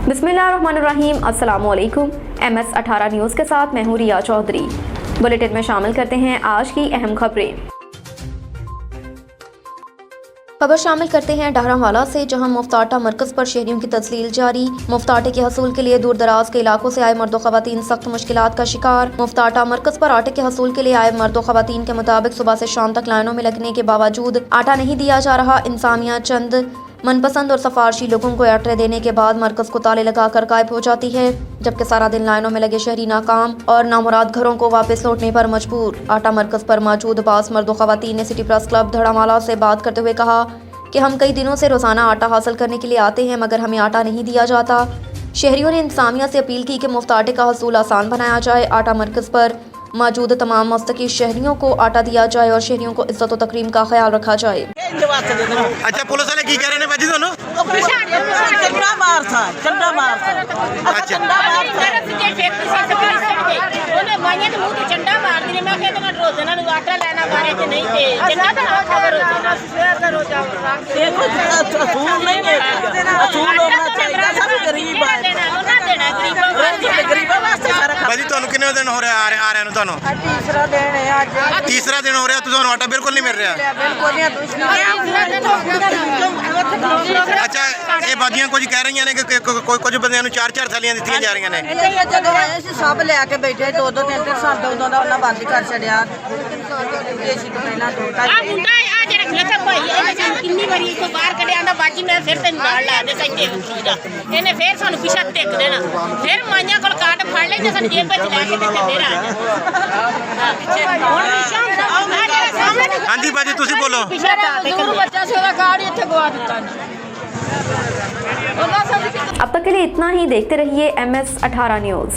बिस्मिल्लाहिर्रहमानिर्रहीम। अस्सलामुअलैकुम। MS18 news के साथ मैं हूँ रिया चौधरी। बुलेटिन में शामिल करते हैं आज की अहम खबरें। खबर शामिल करते हैं डहरावाला से, जहां मुफ्त आटा मरकज़ पर शहरियों की तस्लील जारी। मुफ्त आटे के हसूल के लिए दूर दराज के इलाकों से आए मर्द व ख़वातीन सख्त मुश्किलात का शिकार। मुफ्त आटा मरकज़ पर आटे के हसूल के लिए आए मर्द व ख़वातीन के मुताबिक सुबह से शाम तक लाइनों में लगने के बावजूद आटा नहीं दिया जा रहा। इंसानियत चंद मनपसंद और सफारशी लोगों को आटे देने के बाद मरकज़ को ताले लगाकर गायब हो जाती है, जबकि सारा दिन लाइनों में लगे शहरी नाकाम और नामुराद घरों को वापस लौटने पर मजबूर। आटा मरकज़ पर मौजूद बास मर्द व ख़वातीन ने सिटी प्रेस क्लब धड़ावाला से बात करते हुए कहा कि हम कई दिनों से रोज़ाना आटा हासिल करने के लिए आते हैं, मगर हमें आटा नहीं दिया जाता। शहरियों ने इंतज़ामिया से अपील की कि मुफ्त आटे का हसूल आसान बनाया जाए। आटा मरकज़ पर मौजूद तमाम मुस्तकी शहरियों को आटा दिया जाए और शहरियों को इज्जत और तकरीम का ख्याल रखा जाए। अच्छा, पुलिस वाले की कह रहे हैं बाजी दोनों? चंडा मार था अच्छा। ਉਹਨੇ ਮਾਈਆਂ ਦੇ ਮੂੰਹ ਤੇ ਚੰਡਾ ਮਾਰਦੀ ਨੇ। ਮੈਂ ਕਿਹਾ ਤੇ ਰੋਜ਼ਾਨਾ ਨੂੰ ਆਟਾ ਲੈਣਾ ਬਾਰੇ ਤੇ ਨਹੀਂ ਤੇ ਚੰਡਾ ਤਾਂ ਖਬਰ ਰੋਜ਼ਾਨਾ ਸਵੇਰ ਦਾ ਰੋਜ਼ਾ ਦੇਖੋ ਅਸੂਲ ਨਹੀਂ ਹੈ, ਅਸੂਲ ਹੋਣਾ ਚਾਹੀਦਾ। ਸਭ ਗਰੀਬ ਆ, ਉਹਨਾਂ ਦੇਣਾ ਗਰੀਬਾਂ ਵਾਸਤੇ ਸਾਰਾ ਬਾਜੀ ਤੁਹਾਨੂੰ ਕਿੰਨੇ ਦਿਨ ਹੋ ਰਿਹਾ ਆ ਰਿਹਾ ਨੂੰ? ਤੁਹਾਨੂੰ ਤੀਸਰਾ ਦਿਨ ਹੈ ਅੱਜ। ਤੀਸਰਾ ਦਿਨ ਹੋ ਰਿਹਾ, ਤੁਹਾਨੂੰ ਆਟਾ ਬਿਲਕੁਲ ਨਹੀਂ ਮਿਲ ਰਿਹਾ? ਬਿਲਕੁਲ ਨਹੀਂ। ਅੱਛਾ, ਇਹ ਬਾਜੀਆਂ ਕੁਝ ਕਹਿ ਰਹੀਆਂ ਨੇ ਕਿ ਕੁਝ ਬੰਦਿਆਂ ਨੂੰ 4-4 ਥੈਲੀਆਂ ਦਿੱਤੀਆਂ ਜਾ ਰਹੀਆਂ ਨੇ। ਇਹ ਜਦੋਂ ਆਏ ਸੀ ਸਭ ਲੈ ਕੇ ਬੈਠੇ, ਦੋ ਤਿੰਨ ਸਾਨੂੰ ਉਦੋਂ ਦਾ ਉਹਨਾਂ ਬੰਦ ਕਰ ਛੱਡਿਆ। ਦੇਸੀ ਤੋਂ ਪਹਿਲਾਂ ਦੋ ਆ ਮੁੰਡਾ ਆ ਜਿਹੜਾ ਖੇਤ ਭਾਈ, ਇਹਨੇ ਸਾਨੂੰ ਕਿੰਨੀ ਵਾਰੀ ਇੱਥੋਂ ਬਾਹਰ ਕੱਢਿਆ। ਆਂਦਾ ਬਾਜੀ ਮੈਂ ਫਿਰ ਤੈਨੂੰ ਨਾਲ ਲਾ ਦੇ ਸੱਜੇ ਉੱਚੀ ਦਾ। ਇਹਨੇ ਫਿਰ ਸਾਨੂੰ ਪਿੱਛਾ ਟਿਕ ਦੇਣਾ, ਫਿਰ ਮਾਈਆਂ ਕੋਲ ਕਾਟ ਫੜ ਲਈ ਤੇ ਸਾਨੂੰ ਜੇਬ ਵਿੱਚ ਲੈ ਕੇ ਤੇ ਫਿਰ ਆ ਜਾਣਾ। ਹੁਣ ਪਿੱਛਾ ਆ ਜਿਹੜਾ ਸਾਹਮਣੇ। ਹਾਂਜੀ ਬਾਜੀ, ਤੁਸੀਂ ਬੋਲੋ। ਪਿੱਛਾ ਦੂਰ ਬੱਚਾ ਸੀ, ਉਹਦਾ ਕਾਰਡ ਇੱਥੇ ਗਵਾ ਦਿੱਤਾ। अब तक के लिए इतना ही। देखते रहिए MS18 न्यूज़।